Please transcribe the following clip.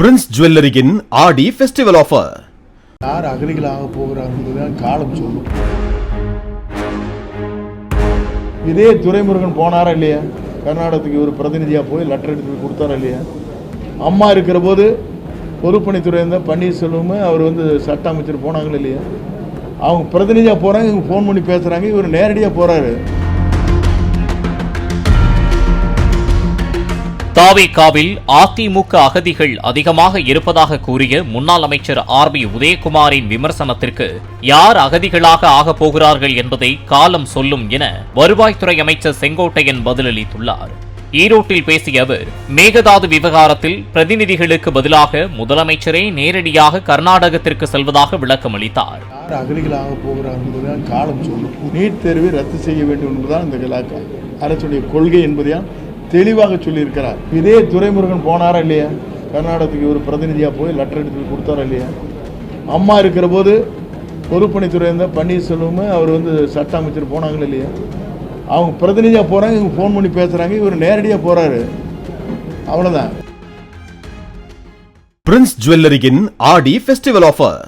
Prince ஜுவல்லரியின் ஆடி festival offer. யார் அகதிகளாக போகிறார் என்பதுதான் காலம் சொல்லும். இதே துரைமுருகன் போனாரா இல்லையா? கர்நாடகத்துக்கு ஒரு பிரதிநிதியாக போய் லெட்டர் எடுத்து போய் கொடுத்தாரா இல்லையா? அம்மா இருக்கிற போது பொதுப்பணித்துறை இருந்த பன்னீர்செல்வம் அவர் சட்ட அமைச்சர் போனாங்களா இல்லையா? அவங்க பிரதிநிதியாக போகிறாங்க, இவங்க ஃபோன் பண்ணி பேசுகிறாங்க, இவர் நேரடியாக போகிறாரு. தாவேகாவில் அதிமுக அகதிகள் அதிகமாக இருப்பதாக கூறிய முன்னாள் அமைச்சர் ஆர்.பி. உதயகுமாரின் விமர்சனத்திற்கு யார் அகதிகளாக ஆகப் போகிறார்கள் என்பதை காலம் சொல்லும் என வருவாய்த்துறை அமைச்சர் செங்கோட்டையன் பதிலளித்துள்ளார். ஈரோட்டில் பேசிய அவர், மேகதாது விவகாரத்தில் பிரதிநிதிகளுக்கு பதிலாக முதலமைச்சரே நேரடியாக கர்நாடகத்திற்கு செல்வதாக விளக்கம் அளித்தார். யார் அகதிகளாக போகிறார் என்பதுதான் காலம் சொல்லும். நீட் தேர்வை ரத்து செய்ய வேண்டும் என்பதுதான் இந்த அரசுடைய கொள்கை என்பதையும் தெளிவாக சொல்லியிருக்கிறார். இதே துரைமுருகன் போனாரா இல்லையா? கர்நாடகத்துக்கு ஒரு பிரதிநிதியாக போய் லெட்டர் எடுத்து போய் கொடுத்தாரா இல்லையா? அம்மா இருக்கிற போது பொதுப்பணித்துறை இருந்த பன்னீர்செல்வம் அவர் சட்ட அமைச்சர் போனாங்களா இல்லையா? அவங்க பிரதிநிதியாக போகிறாங்க, இவங்க ஃபோன் பண்ணி பேசுகிறாங்க, இவர் நேரடியாக போகிறாரு. அவ்வளோதான். பிரின்ஸ் ஜுவல்லரியின் ஆடி ஃபெஸ்டிவல் ஆஃபர்.